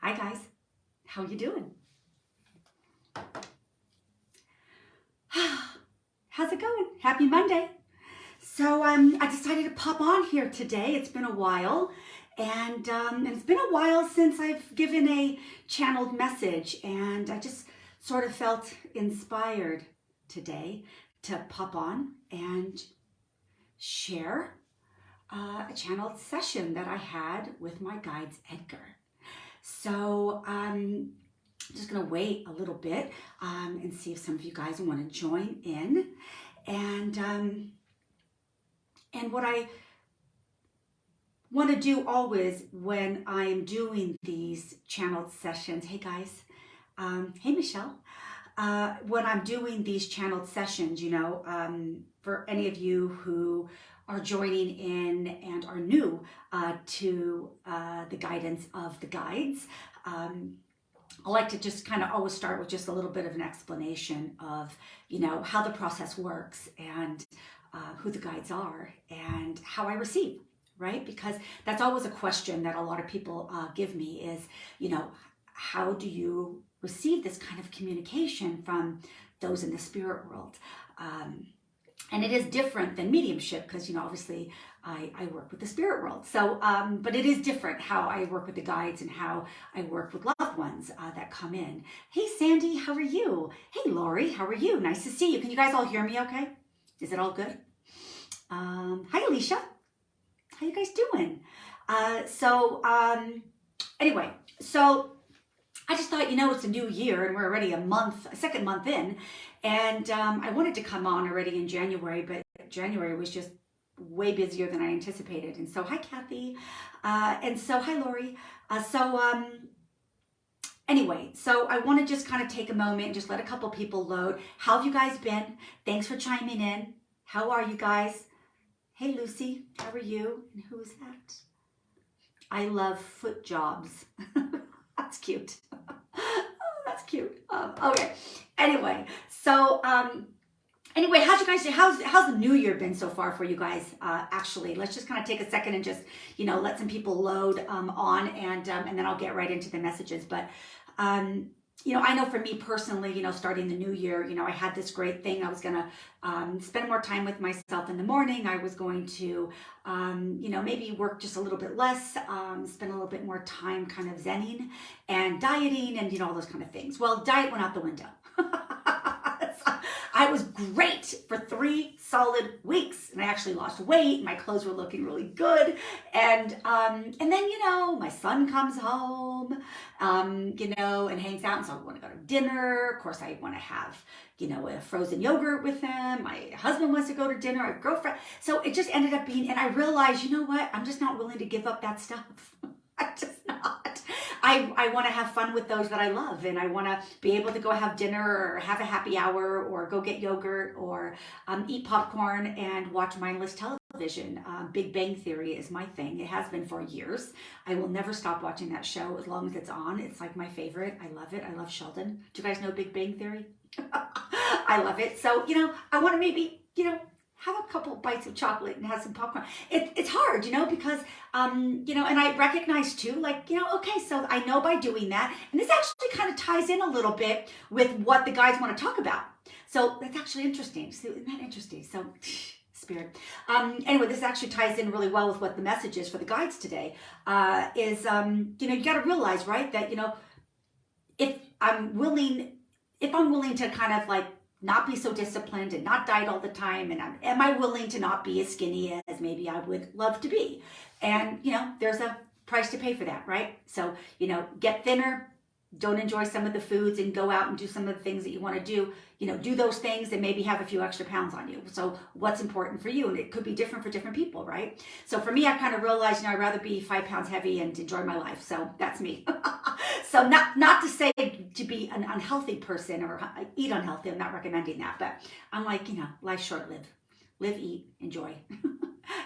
Hi guys, how you doing? How's it going? Happy Monday. So I decided to pop on here today. It's been a while, and it's been a while since I've given a channeled message, and I just sort of felt inspired today to pop on and share a channeled session that I had with my guides, Edgar. So I'm just going to wait a little bit and see if some of you guys want to join in. And what I want to do always when I'm doing these channeled sessions, hey guys, hey Michelle, when I'm doing these channeled sessions, you know, for any of you who are joining in and are new to the guidance of the guides, I like to just kind of always start with just a little bit of an explanation of, you know, how the process works and who the guides are and how I receive, right? Because that's always a question that a lot of people give me is, you know, how do you receive this kind of communication from those in the spirit world? And it is different than mediumship because, you know, obviously I work with the spirit world. So, but it is different how I work with the guides and how I work with loved ones that come in. Hey, Sandy, how are you? Hey, Lori, how are you? Nice to see you. Can you guys all hear me okay? Is it all good? Hi, Alicia. How you guys doing? Anyway, so I just thought, you know, it's a new year and we're already a second month in. And I wanted to come on already in January, but January was just way busier than I anticipated. And so, hi, Kathy. And so, hi, Lori. Anyway, so I want to just kind of take a moment and just let a couple people load. How have you guys been? Thanks for chiming in. How are you guys? Hey, Lucy, how are you? And who is that? I love foot jobs. That's cute. Oh, that's cute. Okay. Anyway, so anyway, how's you guys? How's the new year been so far for you guys? Actually, let's just kind of take a second and just, you know, let some people load on, and then I'll get right into the messages. But you know, I know for me personally, you know, starting the new year, you know, I had this great thing. I was going to spend more time with myself in the morning. I was going to, you know, maybe work just a little bit less, spend a little bit more time kind of zenning and dieting and, you know, all those kind of things. Well, diet went out the window. I was great for 3 solid weeks, and I actually lost weight. My clothes were looking really good, and then, you know, my son comes home, you know, and hangs out, and so I want to go to dinner. Of course, I want to have, you know, a frozen yogurt with him. My husband wants to go to dinner. My girlfriend. So it just ended up being, and I realized, you know what? I'm just not willing to give up that stuff. I'm just not. I want to have fun with those that I love, and I want to be able to go have dinner or have a happy hour or go get yogurt or eat popcorn and watch mindless television. Big Bang Theory is my thing. It has been for years. I will never stop watching that show as long as it's on. It's like my favorite. I love it. I love Sheldon. Do you guys know Big Bang Theory? I love it. So, you know, I want to maybe, you know, have a couple bites of chocolate and have some popcorn. It's hard, you know, because, you know, and I recognize too, like, you know, okay, so I know by doing that, and this actually kind of ties in a little bit with what the guides want to talk about. So that's actually interesting. So isn't that interesting? So spirit. Anyway, this actually ties in really well with what the message is for the guides today, is, you know, you got to realize, right, that, you know, if I'm willing to kind of like not be so disciplined and not diet all the time, and am I willing to not be as skinny as maybe I would love to be? And, you know, there's a price to pay for that, right? So, you know, get thinner, don't enjoy some of the foods, and go out and do some of the things that you want to do. You know, do those things and maybe have a few extra pounds on you. So what's important for you? And it could be different for different people, right? So for me, I kind of realized, you know, I'd rather be 5 pounds heavy and enjoy my life. So that's me. So not to say to be an unhealthy person or eat unhealthy. I'm not recommending that. But I'm like, you know, life's short, live, eat, enjoy,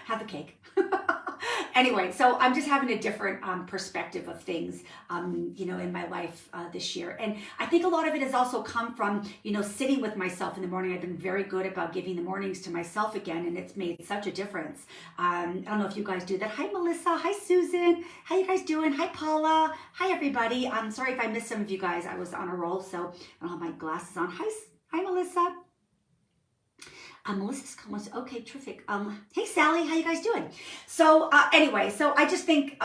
have the cake. Anyway, so I'm just having a different perspective of things, in my life this year. And I think a lot of it has also come from, sitting with myself in the morning. I've been very good about giving the mornings to myself again, and it's made such a difference. I don't know if you guys do that. Hi, Melissa. Hi, Susan. How you guys doing? Hi, Paula. Hi, everybody. I'm sorry if I missed some of you guys. I was on a roll, so I don't have my glasses on. Hi, Melissa. Melissa's comments. Okay, terrific. Hey, Sally, how you guys doing? So anyway, so I just think,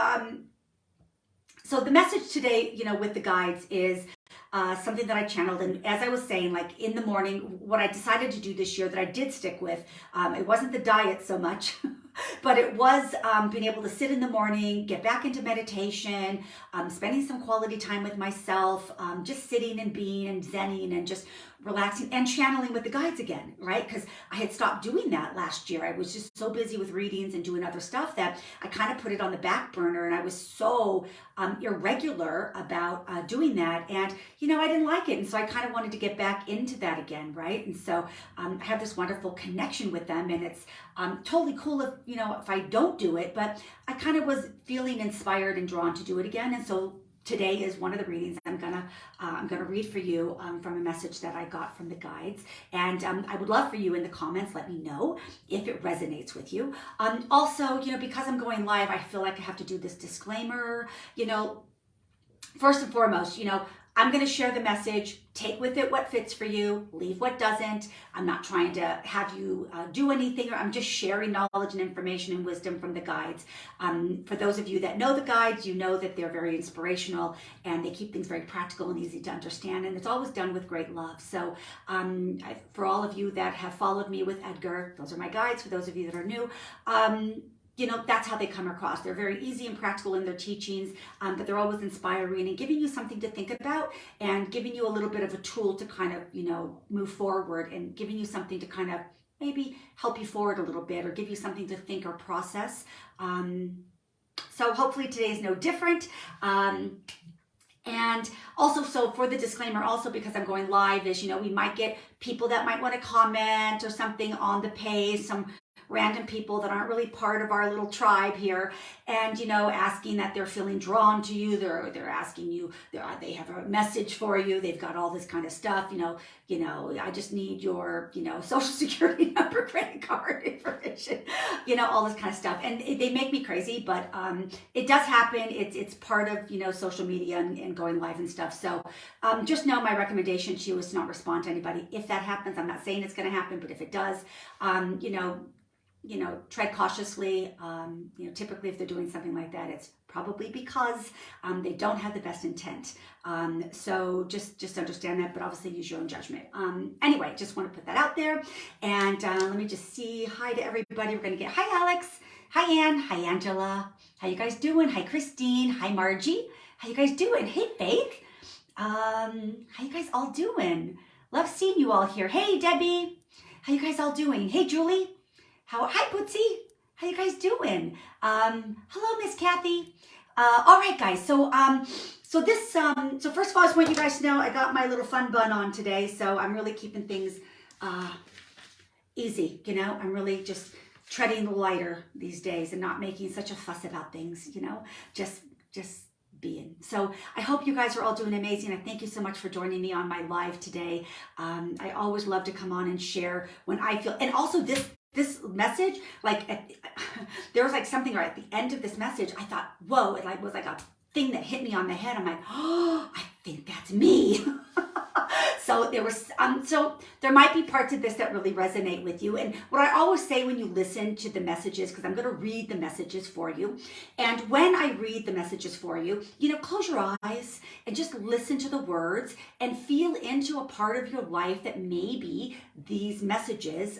so the message today, with the guides is something that I channeled. And as I was saying, like in the morning, what I decided to do this year that I did stick with, it wasn't the diet so much, but it was being able to sit in the morning, get back into meditation, spending some quality time with myself, just sitting and being and zenning and just relaxing and channeling with the guides again, right? Because I had stopped doing that last year. I was just so busy with readings and doing other stuff that I kind of put it on the back burner, and I was so irregular about doing that. And, I didn't like it. And so I kind of wanted to get back into that again, right? And so I have this wonderful connection with them, and it's totally cool if I don't do it, but I kind of was feeling inspired and drawn to do it again. And so today is one of the readings I'm gonna read for you from a message that I got from the guides, and I would love for you in the comments, let me know if it resonates with you. Also, because I'm going live, I feel like I have to do this disclaimer. First and foremost, I'm going to share the message. Take with it what fits for you, leave what doesn't. I'm not trying to have you do anything, or I'm just sharing knowledge and information and wisdom from the guides. For those of you that know the guides, you know that they're very inspirational and they keep things very practical and easy to understand, and it's always done with great love. So for all of you that have followed me with Edgar, those are my guides. For those of you that are new, that's how they come across. They're very easy and practical in their teachings, but they're always inspiring and giving you something to think about and giving you a little bit of a tool to kind of, move forward, and giving you something to kind of maybe help you forward a little bit or give you something to think or process. So hopefully today is no different. And also, so for the disclaimer, also because I'm going live, is, we might get people that might want to comment or something on the page, some random people that aren't really part of our little tribe here, and asking that they're feeling drawn to you, they're asking you, they have a message for you, they've got all this kind of stuff, I just need your social security number, credit card information, all this kind of stuff, and they make me crazy, but it does happen. It's part of social media and going live and stuff. So just know my recommendation to you is to not respond to anybody if that happens. I'm not saying it's going to happen, but if it does, tread cautiously. Typically if they're doing something like that, it's probably because they don't have the best intent. So just understand that, but obviously use your own judgment. Anyway, just want to put that out there. And let me just see. Hi to everybody. We're going to get, hi, Alex. Hi, Ann. Hi, Angela. How you guys doing? Hi, Christine. Hi, Margie. How you guys doing? Hey, Faith. How you guys all doing? Love seeing you all here. Hey, Debbie. How you guys all doing? Hey, Julie. Hi, Bootsy. How you guys doing? Hello, Miss Kathy. All right, guys. So so first of all, I just want you guys to know I got my little fun bun on today. So I'm really keeping things easy. I'm really just treading lighter these days and not making such a fuss about things. Just being. So I hope you guys are all doing amazing. I thank you so much for joining me on my live today. I always love to come on and share when I feel, and also this message, like there was like something right at the end of this message, I thought, whoa, it was like a thing that hit me on the head. I'm like, oh, I think that's me. So there might be parts of this that really resonate with you. And what I always say when you listen to the messages, because I'm going to read the messages for you. And when I read the messages for you, close your eyes and just listen to the words and feel into a part of your life that maybe these messages,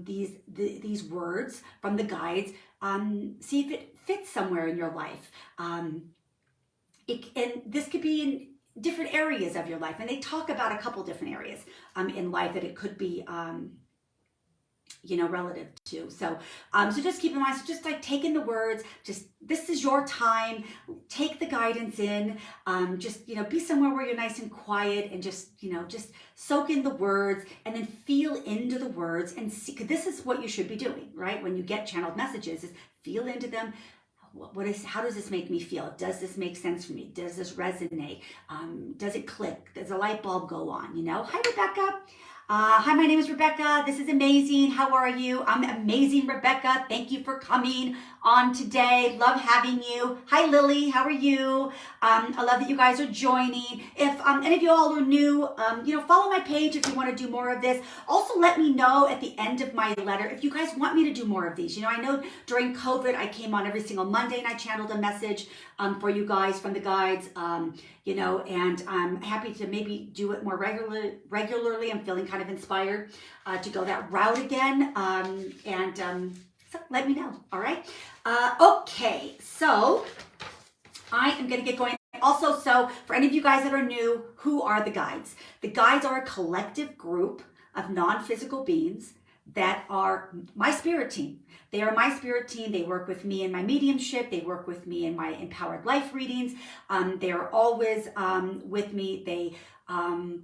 these words from the guides, see if it fits somewhere in your life. And this could be in different areas of your life, and they talk about a couple different areas in life that it could be relative to. So just keep in mind, so just like take in the words, just this is your time, take the guidance in, just be somewhere where you're nice and quiet, and just soak in the words, and then feel into the words and see, 'cause this is what you should be doing, right? When you get channeled messages, is feel into them. how does this make me feel? Does this make sense for me? Does this resonate? Does it click? Does a light bulb go on? Hi, Rebecca. Hi, my name is Rebecca. This is amazing. How are you? I'm amazing, Rebecca. Thank you for coming on today. Love having you. Hi, Lily. How are you? I love that you guys are joining. If any of you all are new, follow my page if you want to do more of this. Also, let me know at the end of my letter if you guys want me to do more of these. I know during COVID, I came on every single Monday and I channeled a message for you guys from the guides, and I'm happy to maybe do it more regularly. I'm feeling kind of inspired to go that route again. So let me know. All right. Okay. So I am going to get going. Also, so for any of you guys that are new, who are the guides? The guides are a collective group of non-physical beings that are my spirit team. They are my spirit team. They work with me in my mediumship. They work with me in my empowered life readings. They are always with me. They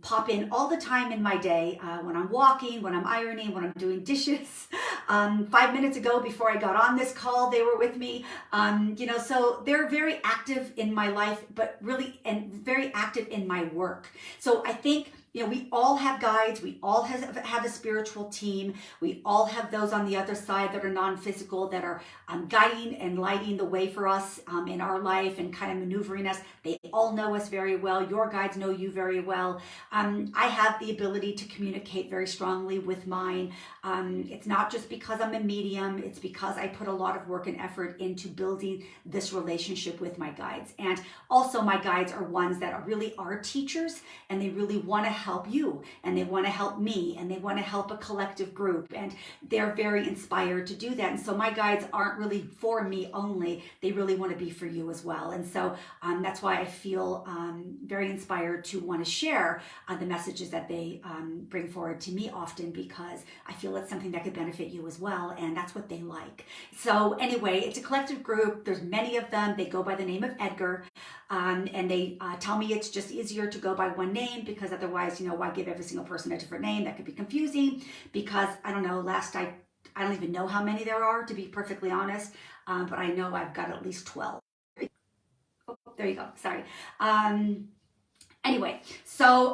pop in all the time in my day when I'm walking, when I'm ironing, when I'm doing dishes. 5 minutes ago, before I got on this call, they were with me. So they're very active in my life, but really, and very active in my work. So I think, we all have guides. We all have a spiritual team. We all have those on the other side that are non-physical, that are guiding and lighting the way for us in our life and kind of maneuvering us. They all know us very well. Your guides know you very well. I have the ability to communicate very strongly with mine. It's not just because I'm a medium. It's because I put a lot of work and effort into building this relationship with my guides. And also my guides are ones that really are teachers, and they really want to help you, and they want to help me, and they want to help a collective group, and they're very inspired to do that. And so my guides aren't really for me only. They really want to be for you as well. And so that's why I feel very inspired to want to share the messages that they bring forward to me often, because I feel it's something that could benefit you as well, and that's what they like. So anyway, it's a collective group. There's many of them. They go by the name of Edgar, and they tell me it's just easier to go by one name, because otherwise, why give every single person a different name? That could be confusing, because I don't know, I don't even know how many there are, to be perfectly honest, but I know I've got at least 12. Oh, there you go. Sorry. Anyway, so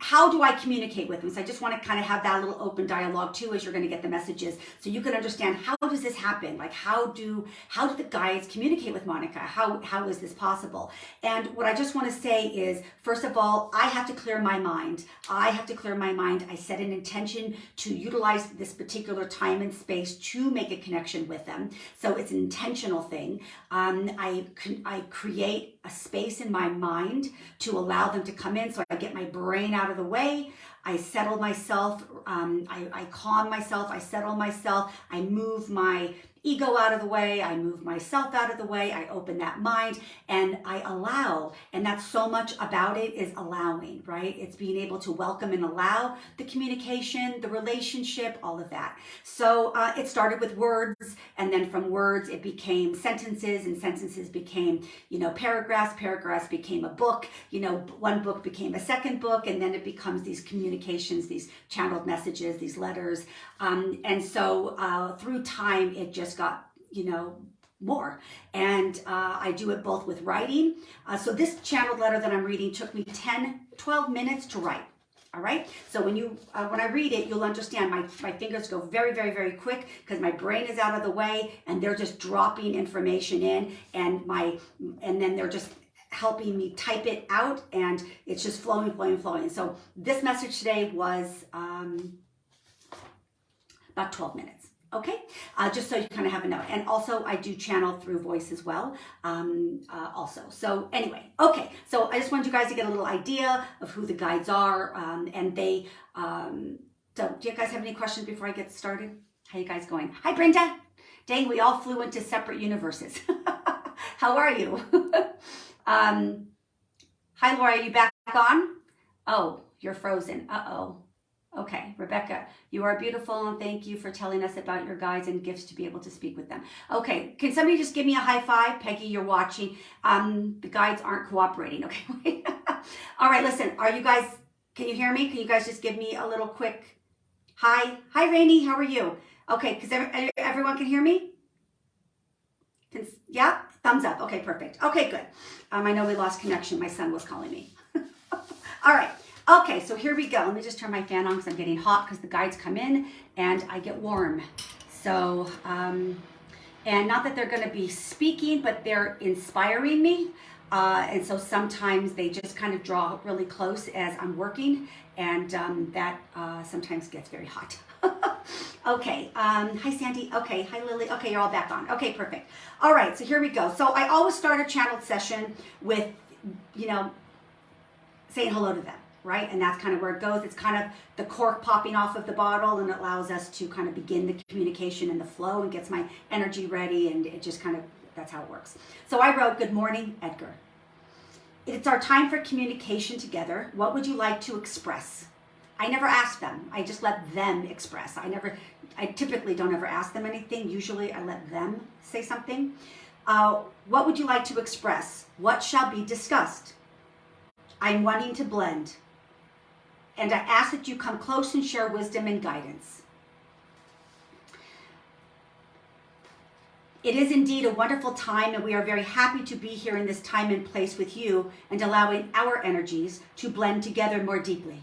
how do I communicate with them? So I just want to kind of have that little open dialogue too, as you're going to get the messages, so you can understand, how does this happen? Like, how do the guides communicate with Monica? How is this possible? And what I just want to say is, first of all, I have to clear my mind. I set an intention to utilize this particular time and space to make a connection with them. So it's an intentional thing. I create a space in my mind to allow them to come in, so I get my brain out of the way. I settle myself, I calm myself, I settle myself, I move my ego out of the way, I move myself out of the way, I open that mind, and I allow. And that's so much about it, is allowing, right? It's being able to welcome and allow the communication, the relationship, all of that. So it started with words, and then from words it became sentences, and sentences became, paragraphs became a book, one book became a second book, and then it becomes these communications, these channeled messages, these letters. And so through time, it just got, more. And I do it both with writing. So this channeled letter that I'm reading took me 12 minutes to write. All right. So when I read it, you'll understand my fingers go very, very, very quick, because my brain is out of the way and they're just dropping information in, and then they're just helping me type it out, and it's just flowing. So this message today was about 12 minutes. Okay, just so you kind of have a note. And also I do channel through voice as well, also. So anyway, okay, so I just wanted you guys to get a little idea of who the guides are, and they, so do you guys have any questions before I get started? How you guys going? Hi, Brenda. Dang, we all flew into separate universes. How are you? Hi, Laura, are you back on? Oh, you're frozen. Uh-oh. Okay, Rebecca, you are beautiful, and thank you for telling us about your guides and gifts to be able to speak with them. Okay, can somebody just give me a high five? Peggy, you're watching. The guides aren't cooperating. Okay. All right, listen, can you hear me? Can you guys just give me a little quick hi? Hi, Rainey, how are you? Okay, because everyone can hear me? Yeah, thumbs up. Okay, perfect. Okay, good. I know we lost connection. My son was calling me. All right. Okay, so here we go. Let me just turn my fan on because I'm getting hot because the guides come in and I get warm. So, and not that they're going to be speaking, but they're inspiring me. And so sometimes they just kind of draw really close as I'm working, and that sometimes gets very hot. Okay, hi Sandy. Okay, hi Lily. Okay, you're all back on. Okay, perfect. All right, so here we go. So I always start a channeled session with, saying hello to them, right? And that's kind of where it goes. It's kind of the cork popping off of the bottle, and it allows us to kind of begin the communication and the flow and gets my energy ready, and it just kind of, that's how it works. So I wrote, good morning, Edgar. It's our time for communication together. What would you like to express? I never ask them. I just let them express. I typically don't ever ask them anything. Usually I let them say something. What would you like to express? What shall be discussed? I'm wanting to blend. And I ask that you come close and share wisdom and guidance. It is indeed a wonderful time, and we are very happy to be here in this time and place with you and allowing our energies to blend together more deeply.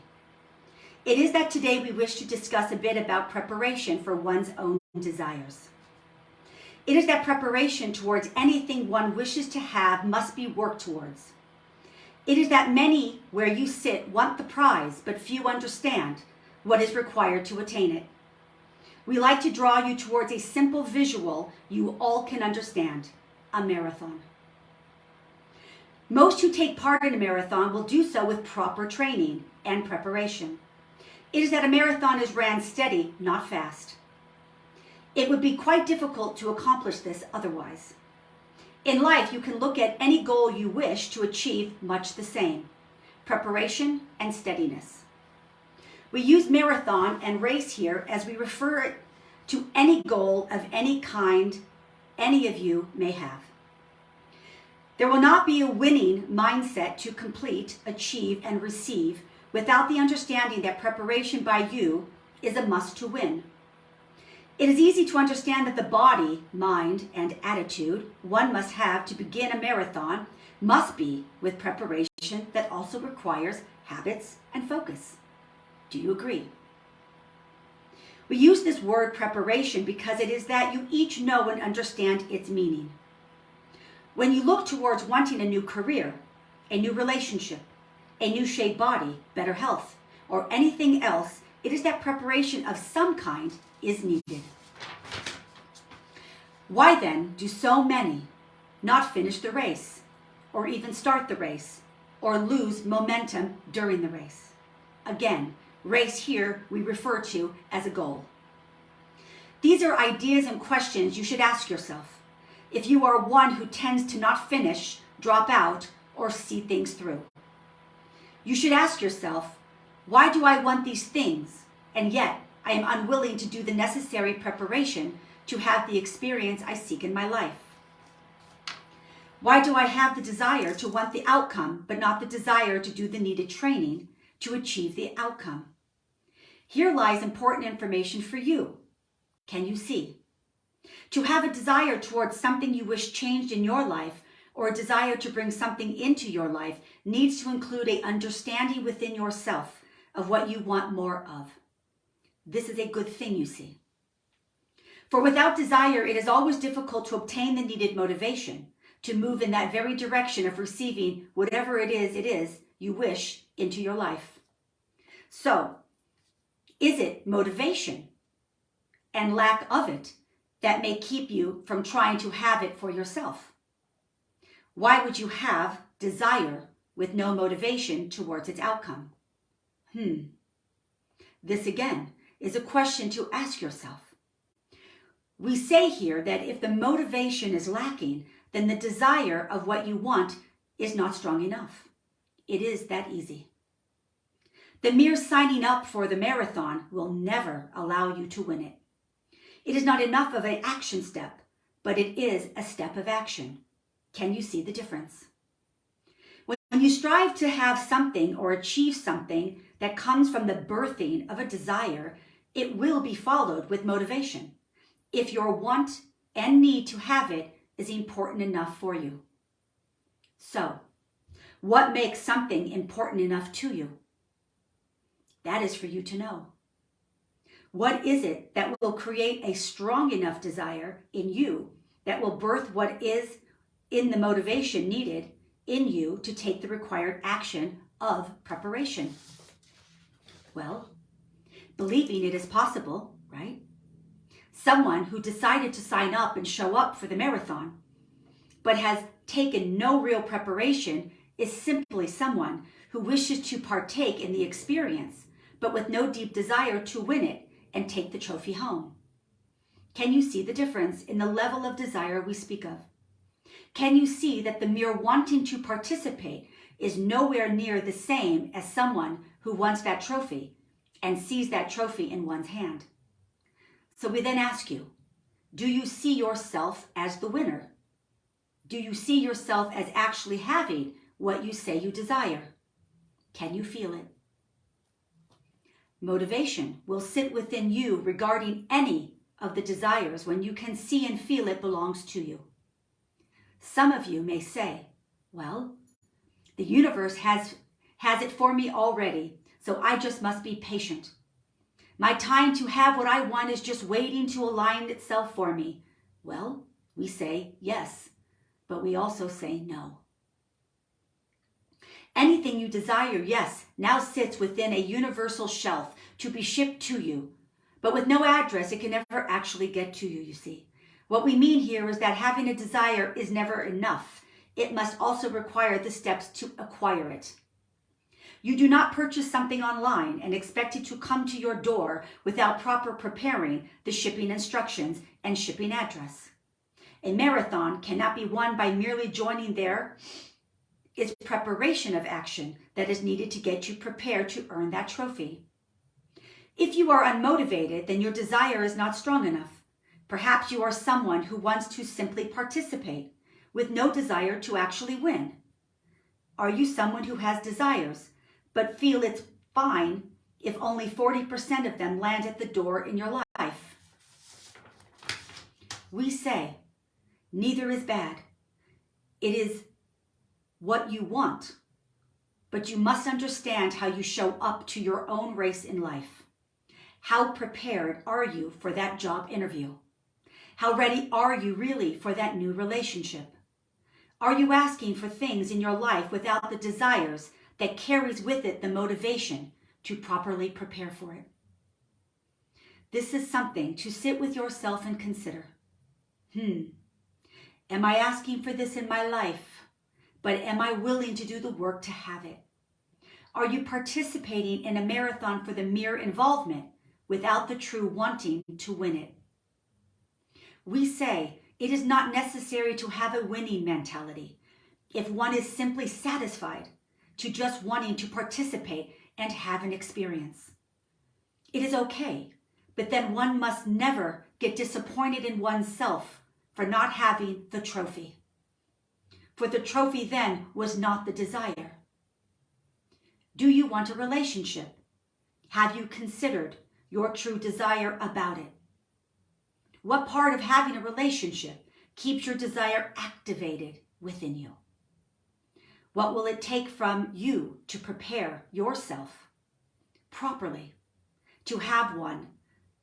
It is that today we wish to discuss a bit about preparation for one's own desires. It is that preparation towards anything one wishes to have must be worked towards. It is that many where you sit want the prize, but few understand what is required to attain it. We like to draw you towards a simple visual you all can understand, a marathon. Most who take part in a marathon will do so with proper training and preparation. It is that a marathon is ran steady, not fast. It would be quite difficult to accomplish this otherwise. In life, you can look at any goal you wish to achieve much the same: preparation and steadiness. We use marathon and race here as we refer to any goal of any kind any of you may have. There will not be a winning mindset to complete, achieve, and receive without the understanding that preparation by you is a must to win. It is easy to understand that the body, mind, and attitude one must have to begin a marathon must be with preparation that also requires habits and focus. Do you agree? We use this word preparation because it is that you each know and understand its meaning. When you look towards wanting a new career, a new relationship, a new shaped body, better health, or anything else, it is that preparation of some kind is needed. Why then do so many not finish the race, or even start the race, or lose momentum during the race? Again, race here we refer to as a goal. These are ideas and questions you should ask yourself if you are one who tends to not finish, drop out, or see things through. You should ask yourself, why do I want these things, and yet I am unwilling to do the necessary preparation to have the experience I seek in my life? Why do I have the desire to want the outcome, but not the desire to do the needed training to achieve the outcome? Here lies important information for you. Can you see? To have a desire towards something you wish changed in your life, or a desire to bring something into your life, needs to include an understanding within yourself of what you want more of. This is a good thing, you see. For without desire, it is always difficult to obtain the needed motivation to move in that very direction of receiving whatever it is you wish into your life. So, is it motivation and lack of it that may keep you from trying to have it for yourself? Why would you have desire with no motivation towards its outcome? This again is a question to ask yourself. We say here that if the motivation is lacking, then the desire of what you want is not strong enough. It is that easy. The mere signing up for the marathon will never allow you to win it. It is not enough of an action step, but it is a step of action. Can you see the difference? When you strive to have something or achieve something that comes from the birthing of a desire, it will be followed with motivation. If your want and need to have it is important enough for you. So, what makes something important enough to you? That is for you to know. What is it that will create a strong enough desire in you that will birth what is in the motivation needed in you to take the required action of preparation? Well, believing it is possible, right? Someone who decided to sign up and show up for the marathon, but has taken no real preparation, is simply someone who wishes to partake in the experience, but with no deep desire to win it and take the trophy home. Can you see the difference in the level of desire we speak of? Can you see that the mere wanting to participate is nowhere near the same as someone who wants that trophy and sees that trophy in one's hand? So we then ask you, do you see yourself as the winner? Do you see yourself as actually having what you say you desire? Can you feel it? Motivation will sit within you regarding any of the desires when you can see and feel it belongs to you. Some of you may say, well, the universe has it for me already, so I just must be patient. My time to have what I want is just waiting to align itself for me. Well, we say yes, but we also say no. Anything you desire, yes, now sits within a universal shelf to be shipped to you. But with no address, it can never actually get to you, you see. What we mean here is that having a desire is never enough. It must also require the steps to acquire it. You do not purchase something online and expect it to come to your door without proper preparing the shipping instructions and shipping address. A marathon cannot be won by merely joining there. It's preparation of action that is needed to get you prepared to earn that trophy. If you are unmotivated, then your desire is not strong enough. Perhaps you are someone who wants to simply participate with no desire to actually win. Are you someone who has desires but feel it's fine if only 40% of them land at the door in your life? We say, neither is bad. It is what you want, but you must understand how you show up to your own race in life. How prepared are you for that job interview? How ready are you really for that new relationship? Are you asking for things in your life without the desires that carries with it the motivation to properly prepare for it? This is something to sit with yourself and consider. Am I asking for this in my life? But am I willing to do the work to have it? Are you participating in a marathon for the mere involvement without the true wanting to win it? We say it is not necessary to have a winning mentality if one is simply satisfied to just wanting to participate and have an experience. It is okay, but then one must never get disappointed in oneself for not having the trophy. For the trophy then was not the desire. Do you want a relationship? Have you considered your true desire about it? What part of having a relationship keeps your desire activated within you? What will it take from you to prepare yourself properly to have one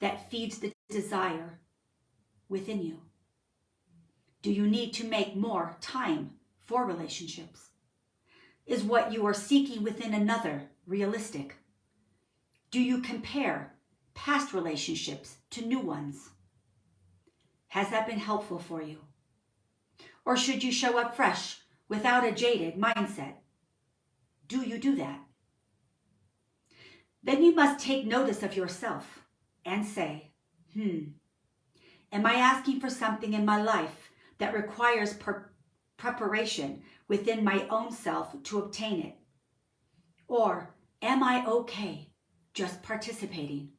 that feeds the desire within you? Do you need to make more time for relationships? Is what you are seeking within another realistic? Do you compare past relationships to new ones? Has that been helpful for you? Or should you show up fresh without a jaded mindset? Do you do that? Then you must take notice of yourself and say, am I asking for something in my life that requires preparation within my own self to obtain it? Or am I okay just participating?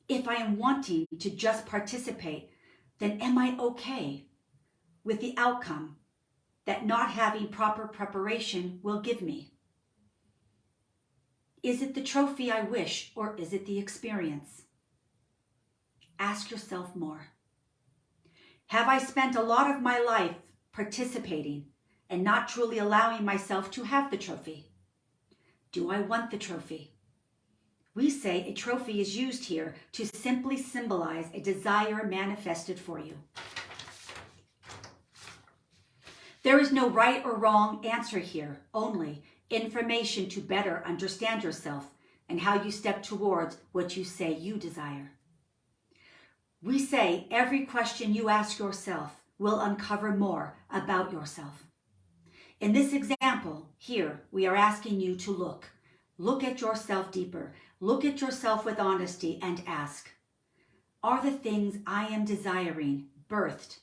If I am wanting to just participate, then am I okay with the outcome that not having proper preparation will give me? Is it the trophy I wish, or is it the experience? Ask yourself more. Have I spent a lot of my life participating and not truly allowing myself to have the trophy? Do I want the trophy? We say a trophy is used here to simply symbolize a desire manifested for you. There is no right or wrong answer here, only information to better understand yourself and how you step towards what you say you desire. We say every question you ask yourself will uncover more about yourself. In this example, here, we are asking you to look at yourself deeper, look at yourself with honesty and ask, are the things I am desiring birthed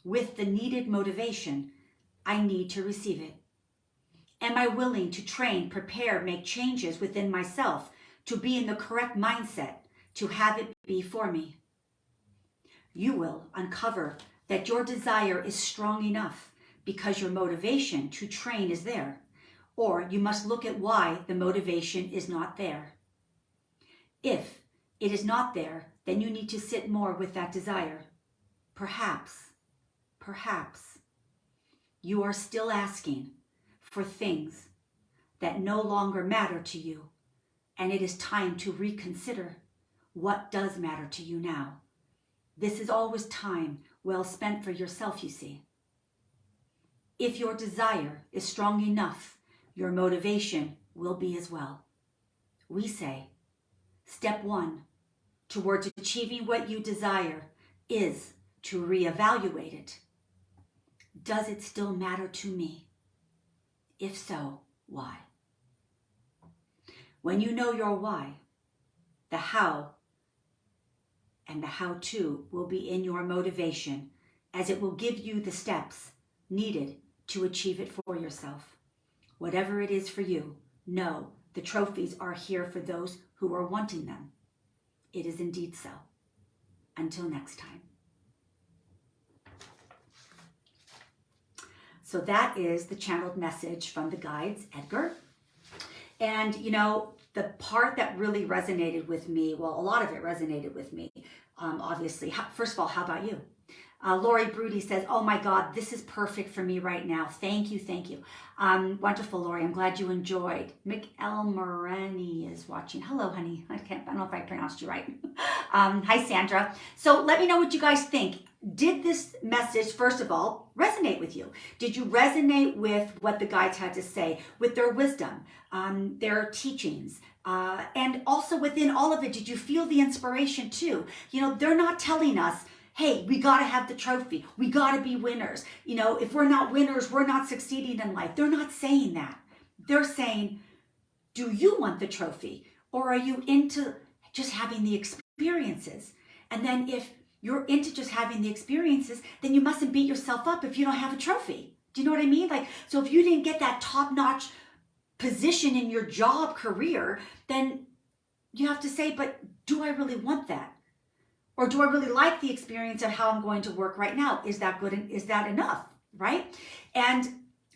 with the needed motivation I need to receive it? Am I willing to train, prepare, make changes within myself to be in the correct mindset to have it be for me? You will uncover that your desire is strong enough because your motivation to train is there, or you must look at why the motivation is not there. If it is not there, then you need to sit more with that desire. Perhaps, you are still asking for things that no longer matter to you, and it is time to reconsider what does matter to you now. This is always time well spent for yourself, you see. If your desire is strong enough, your motivation will be as well. We say, step 1 towards achieving what you desire is to reevaluate it. Does it still matter to me? If so, why? When you know your why, the how and the how-to will be in your motivation, as it will give you the steps needed to achieve it for yourself. Whatever it is for you, know the trophies are here for those who are wanting them. It is indeed so. Until next time. So that is the channeled message from the guides, Edgar. And, you know, the part that really resonated with me, well, a lot of it resonated with me, obviously. First of all, how about you? Lori Broody says, oh my God, this is perfect for me right now. Thank you, thank you. Wonderful, Lori. I'm glad you enjoyed. Mick Moreni is watching. Hello, honey. I don't know if I pronounced you right. Hi, Sandra. So let me know what you guys think. Did this message, first of all, resonate with you? Did you resonate with what the guides had to say, with their wisdom, their teachings? And also within all of it, did you feel the inspiration too? You know, they're not telling us, hey, we got to have the trophy. We got to be winners. You know, if we're not winners, we're not succeeding in life. They're not saying that. They're saying, do you want the trophy? Or are you into just having the experiences? And then if you're into just having the experiences, then you mustn't beat yourself up if you don't have a trophy. Do you know what I mean? Like, so if you didn't get that top-notch position in your job career, then you have to say, but do I really want that? Or do I really like the experience of how I'm going to work right now? Is that good? Is that enough? Right? And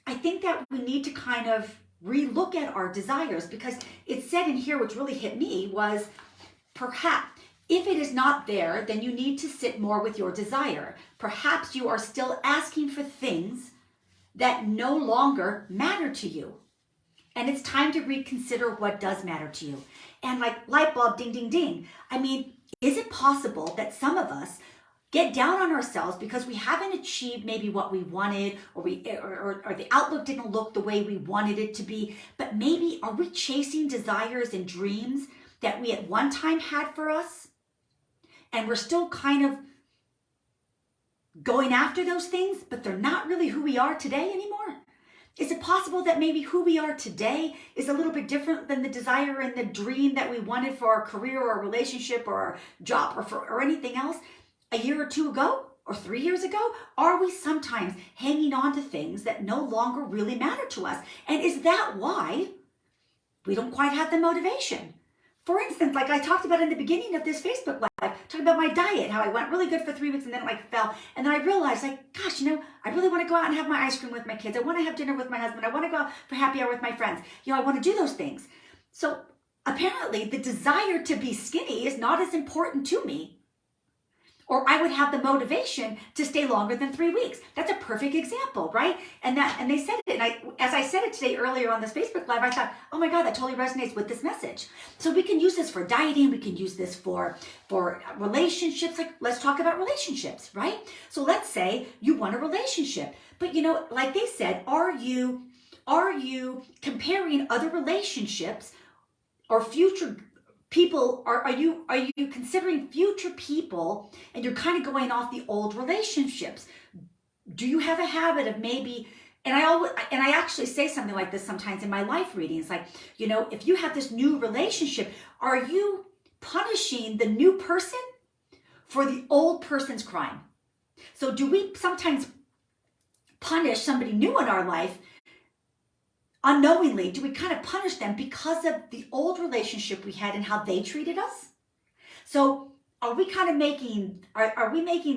I think that we need to kind of relook at our desires, because it said in here, which really hit me, was perhaps if it is not there, then you need to sit more with your desire. Perhaps you are still asking for things that no longer matter to you. And it's time to reconsider what does matter to you. And like light bulb, ding, ding, ding. I mean, is it possible that some of us get down on ourselves because we haven't achieved maybe what we wanted, or the outlook didn't look the way we wanted it to be, but maybe are we chasing desires and dreams that we at one time had for us, and we're still kind of going after those things, but they're not really who we are today anymore? Is it possible that maybe who we are today is a little bit different than the desire and the dream that we wanted for our career or our relationship or our job or anything else a year or two ago or 3 years ago? Are we sometimes hanging on to things that no longer really matter to us? And is that why we don't quite have the motivation? For instance, like I talked about in the beginning of this Facebook Live, talking about my diet, how I went really good for 3 weeks and then like fell. And then I realized, like, gosh, you know, I really want to go out and have my ice cream with my kids. I want to have dinner with my husband. I want to go out for happy hour with my friends. You know, I want to do those things. So apparently the desire to be skinny is not as important to me. or I would have the motivation to stay longer than 3 weeks. That's a perfect example, right? And they said it, and as I said it today earlier on this Facebook Live, I thought, oh my God, that totally resonates with this message. So we can use this for dieting, we can use this for relationships. Like, let's talk about relationships, right? So let's say you want a relationship, but like they said, are you comparing other relationships or future people? Are you considering future people, and you're kind of going off the old relationships? Do you have a habit of maybe, and I actually say something like this sometimes in my life readings, like, if you have this new relationship, are you punishing the new person for the old person's crime? So do we sometimes punish somebody new in our life unknowingly? Do we kind of punish them because of the old relationship we had and how they treated us? So are we kind of making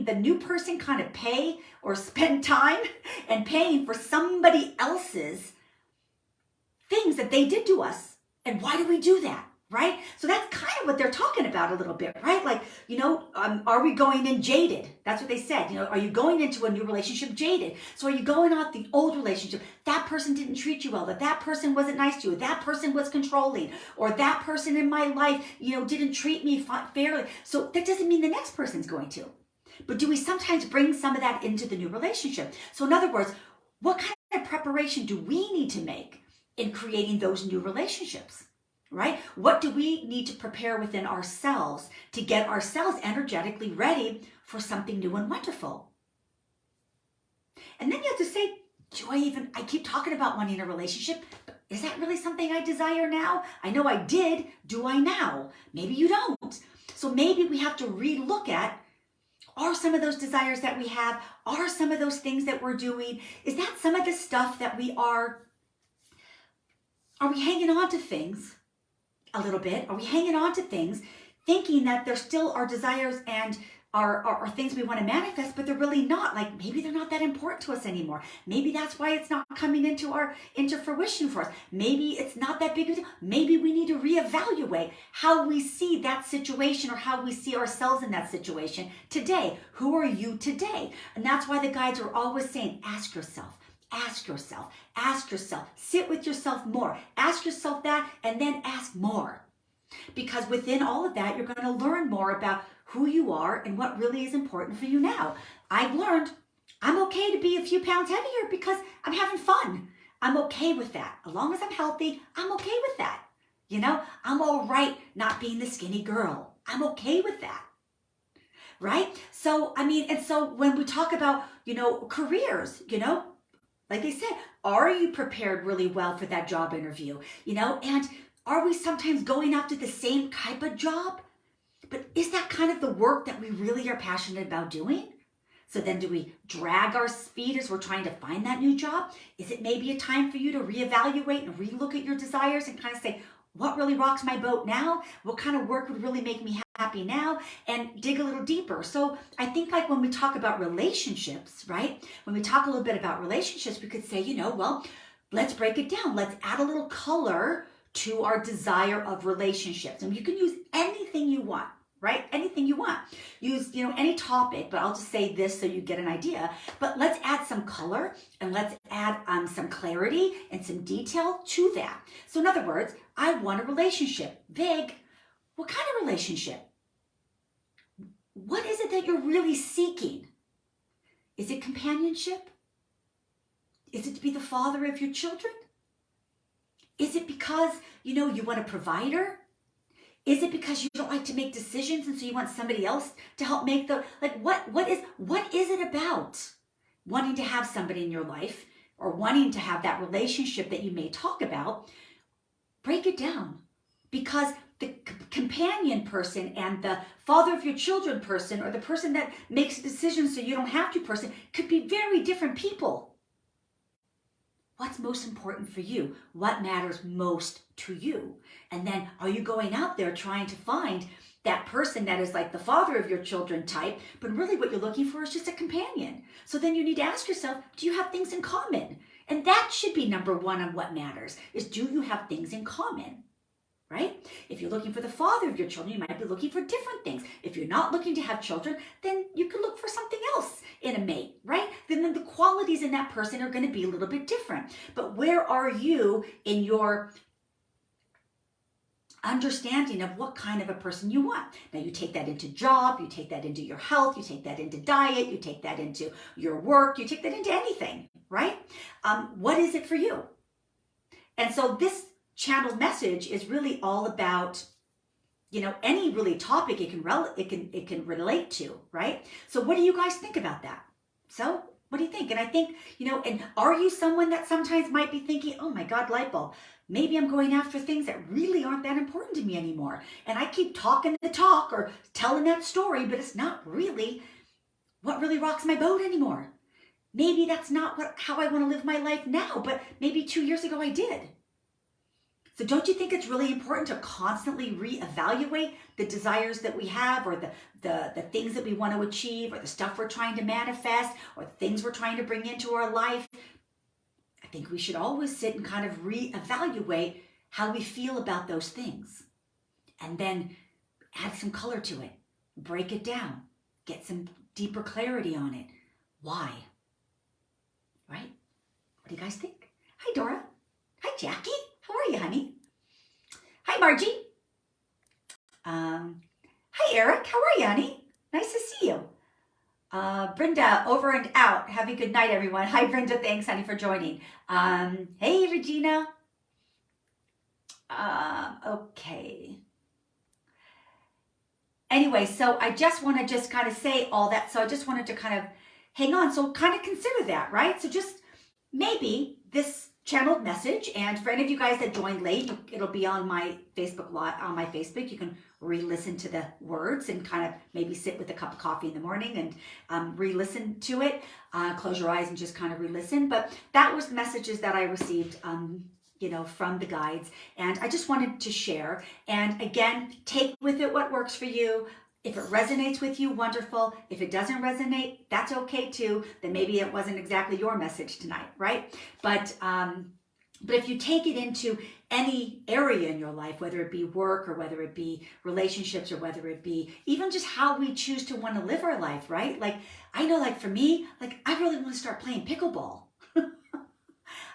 the new person kind of pay or spend time and paying for somebody else's things that they did to us? And why do we do that? Right? So that's kind of what they're talking about a little bit, right? Like, are we going in jaded? That's what they said. Are you going into a new relationship jaded? So are you going off the old relationship? That person didn't treat you well, that person wasn't nice to you, that person was controlling, or that person in my life, didn't treat me fairly. So that doesn't mean the next person's going to. But do we sometimes bring some of that into the new relationship? So in other words, what kind of preparation do we need to make in creating those new relationships? Right? What do we need to prepare within ourselves to get ourselves energetically ready for something new and wonderful? And then you have to say, I keep talking about wanting a relationship, but is that really something I desire now? I know I did. Do I now? Maybe you don't. So maybe we have to relook at, are some of those desires that we have, are some of those things that we're doing, is that some of the stuff that are we hanging on to things a little bit? Are we hanging on to things thinking that they're still our desires and are things we want to manifest, but they're really not? Like, maybe they're not that important to us anymore. Maybe that's why it's not coming into fruition for us. Maybe it's not that big of a deal. Maybe we need to reevaluate how we see that situation or how we see ourselves in that situation today. Who are you today? And that's why the guides are always saying, ask yourself. Ask yourself, sit with yourself more, ask yourself that, and then ask more. Because within all of that, you're going to learn more about who you are and what really is important for you now. I've learned I'm okay to be a few pounds heavier because I'm having fun. I'm okay with that. As long as I'm healthy, I'm okay with that. I'm all right not being the skinny girl. I'm okay with that. Right? So, so when we talk about, careers, like I said, are you prepared really well for that job interview? And are we sometimes going after the same type of job? But is that kind of the work that we really are passionate about doing? So then do we drag our feet as we're trying to find that new job? Is it maybe a time for you to reevaluate and relook at your desires and kind of say, what really rocks my boat now? What kind of work would really make me happy now? And dig a little deeper. So I think, like, when we talk about relationships, right? When we talk a little bit about relationships, we could say, well, let's break it down. Let's add a little color to our desire of relationships. And you can use anything you want, right? Anything you want. Use, any topic, but I'll just say this so you get an idea. But let's add some color and let's add some clarity and some detail to that. So in other words, I want a relationship. Big. What kind of relationship? What is it that you're really seeking? Is it companionship? Is it to be the father of your children? Is it because, you want a provider? Is it because you don't like to make decisions and so you want somebody else to help make what is it about wanting to have somebody in your life or wanting to have that relationship that you may talk about? Break it down, because the companion person and the father of your children person, or the person that makes decisions so you don't have to person, could be very different people. What's most important for you? What matters most to you? And then, are you going out there trying to find that person that is like the father of your children type, but really what you're looking for is just a companion? So then you need to ask yourself, do you have things in common? And that should be number one on what matters, is, do you have things in common? right? If you're looking for the father of your children, you might be looking for different things. If you're not looking to have children, then you can look for something else in a mate, right? Then the qualities in that person are going to be a little bit different. But where are you in your understanding of what kind of a person you want? Now you take that into job, you take that into your health, you take that into diet, you take that into your work, you take that into anything, right? What is it for you? And so this channeled message is really all about, any really topic it can relate to, right? So what do you guys think about that? So what do you think? And I think, and are you someone that sometimes might be thinking, oh my God, light bulb, maybe I'm going after things that really aren't that important to me anymore. And I keep talking the talk or telling that story, but it's not really what really rocks my boat anymore. Maybe that's not how I want to live my life now, but maybe 2 years ago I did. So don't you think it's really important to constantly reevaluate the desires that we have, or the things that we want to achieve, or the stuff we're trying to manifest, or the things we're trying to bring into our life? I think we should always sit and kind of reevaluate how we feel about those things, and then add some color to it, break it down, get some deeper clarity on it. Why? Right? What do you guys think? Hi, Dora. Hi, Jackie. How are you, honey? Hi, Margie. Hi, Eric. How are you, honey? Nice to see you. Brenda, over and out. Have a good night, everyone. Hi, Brenda. Thanks, honey, for joining. Hey, Regina. Okay. Anyway, so I just want to kind of say all that. So I just wanted to kind of hang on. So kind of consider that, right? So just maybe this channeled message, and for any of you guys that joined late, it'll be on my Facebook Facebook. You can re-listen to the words and kind of maybe sit with a cup of coffee in the morning and re-listen to it. Close your eyes and just kind of re-listen. But that was messages that I received from the guides, and I just wanted to share. And again, take with it what works for you. If it resonates with you, wonderful. If it doesn't resonate, that's okay too. Then maybe it wasn't exactly your message tonight, right? But if you take it into any area in your life, whether it be work or whether it be relationships or whether it be even just how we choose to want to live our life, right? Like, I know, like for me, like I really want to start playing pickleball.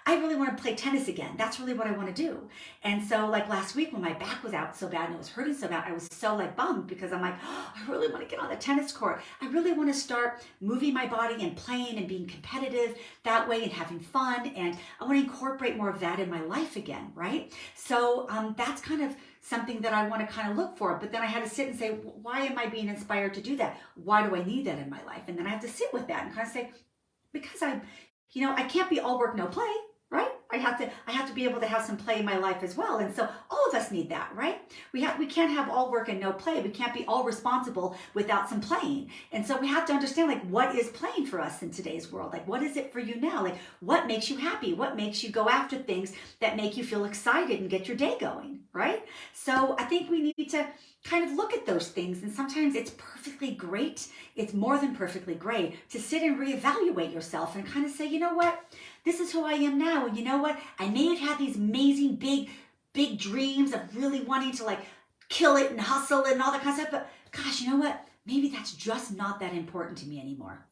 I really want to play tennis again. That's really what I want to do. And so like last week when my back was out so bad and it was hurting so bad, I was so like bummed because I'm like, oh, I really want to get on the tennis court. I really want to start moving my body and playing and being competitive that way and having fun. And I want to incorporate more of that in my life again, right? So that's kind of something that I want to kind of look for. But then I had to sit and say, why am I being inspired to do that? Why do I need that in my life? And then I have to sit with that and kind of say, because I can't be all work, no play. Right? I have to be able to have some play in my life as well. And so all of us need that, right? We can't have all work and no play. We can't be all responsible without some playing. And so we have to understand, like, what is playing for us in today's world? Like, what is it for you now? Like, what makes you happy? What makes you go after things that make you feel excited and get your day going, right? So I think we need to kind of look at those things. And sometimes it's perfectly great. It's more than perfectly great to sit and reevaluate yourself and kind of say, you know what? This is who I am now. And you know what? I may have had these amazing, big dreams of really wanting to like kill it and hustle and all that kind of stuff. But gosh, you know what? Maybe that's just not that important to me anymore.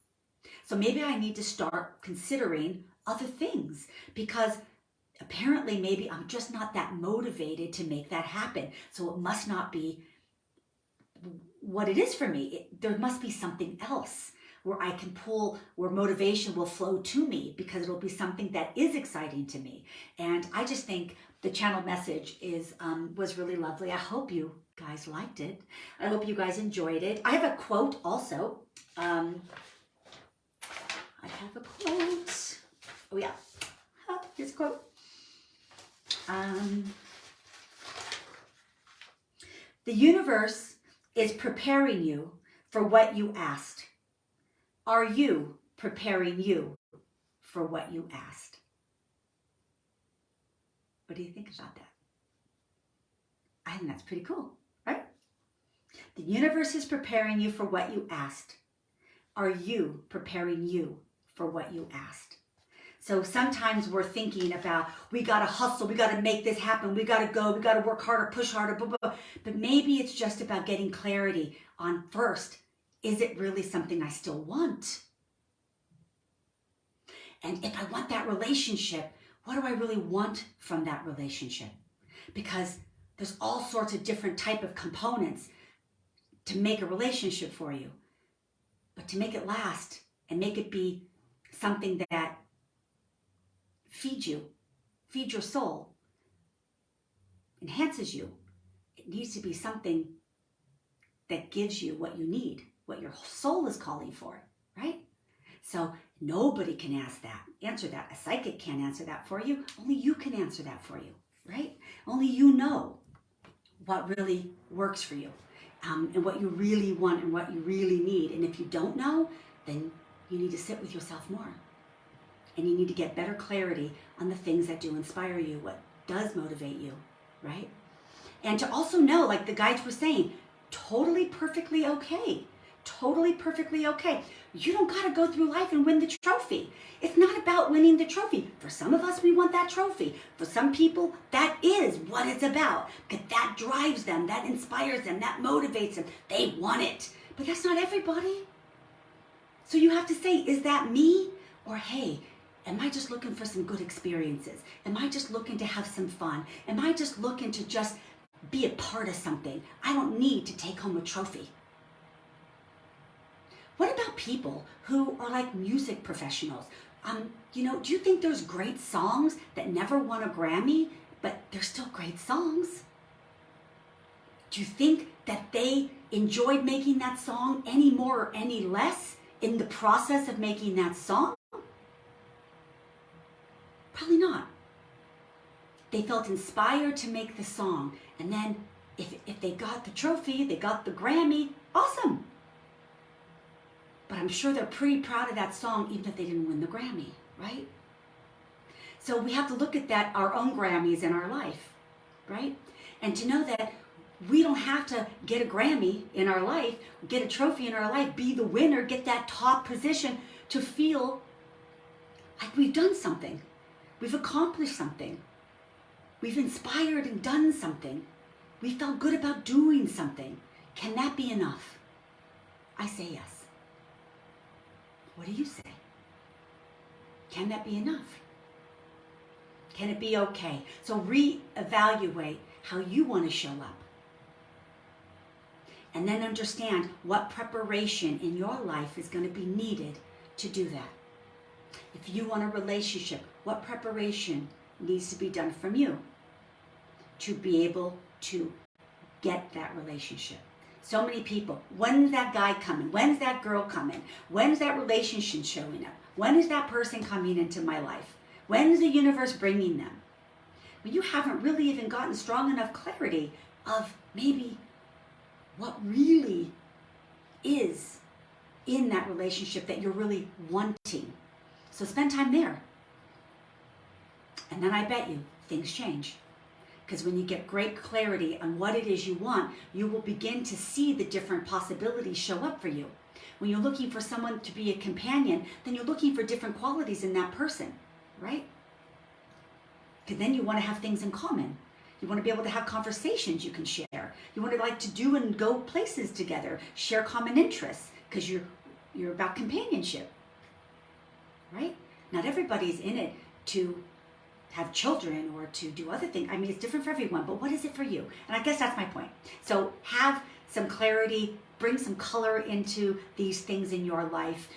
So maybe I need to start considering other ththings, because apparently maybe I'm just not that motivated to make that happen. So it must not be what it is for me. There must be something else where I can pull, where motivation will flow to me, because it'll be something that is exciting to me. And I just think the channel message was really lovely. I hope you guys liked it. I hope you guys enjoyed it. I have a quote also. I have a quote. Oh yeah, here's a quote. The universe is preparing you for what you asked. Are you preparing you for what you asked? What do you think about that? I think that's pretty cool, right? The universe is preparing you for what you asked. Are you preparing you for what you asked? So sometimes we're thinking about, we got to hustle, we got to make this happen, we got to go, we got to work harder, push harder, blah, blah, blah. But maybe it's just about getting clarity on first, is it really something I still want? And if I want that relationship, what do I really want from that relationship? Because there's all sorts of different type of components to make a relationship for you. But to make it last and make it be something that feeds you, feeds your soul, enhances you, it needs to be something that gives you what you need, what your soul is calling for, right? So nobody can answer that. A psychic can't answer that for you. Only you can answer that for you, right? Only you know what really works for you, and what you really want and what you really need. And if you don't know, then you need to sit with yourself more. And you need to get better clarity on the things that do inspire you, what does motivate you, right? And to also know, like the guides were saying, totally perfectly okay. Totally perfectly okay. You don't got to go through life and win the trophy. It's not about winning the trophy. For some of us, we want that trophy. For some people, that is what it's about. Because that drives them, that inspires them, that motivates them. They want it. But that's not everybody. So you have to say, is that me? Or hey, am I just looking for some good experiences? Am I just looking to have some fun? Am I just looking to just be a part of something? I don't need to take home a trophy. What about people who are like music professionals? Do you think there's great songs that never won a Grammy, but they're still great songs? Do you think that they enjoyed making that song any more or any less in the process of making that song? Probably not. They felt inspired to make the song, and then if they got the trophy, they got the Grammy, awesome. But I'm sure they're pretty proud of that song, even if they didn't win the Grammy, right? So we have to look at that, our own Grammys in our life, right? And to know that we don't have to get a Grammy in our life, get a trophy in our life, be the winner, get that top position to feel like we've done something. We've accomplished something. We've inspired and done something. We felt good about doing something. Can that be enough? I say yes. What do you say? Can that be enough? Can it be okay? So reevaluate how you want to show up. And then understand what preparation in your life is going to be needed to do that. If you want a relationship, what preparation needs to be done from you to be able to get that relationship? So many people, when's that guy coming? When's that girl coming? When's that relationship showing up? When is that person coming into my life? When's the universe bringing them? When you haven't really even gotten strong enough clarity of maybe what really is in that relationship that you're really wanting. So spend time there. And then I bet you things change. Because when you get great clarity on what it is you want, you will begin to see the different possibilities show up for you. When you're looking for someone to be a companion, then you're looking for different qualities in that person, right? Because then you want to have things in common. You want to be able to have conversations you can share. You want to like to do and go places together, share common interests, because you're about companionship, right? Not everybody's in it to have children or to do other things. I mean, it's different for everyone, but what is it for you? And I guess that's my point. So have some clarity, bring some color into these things in your life.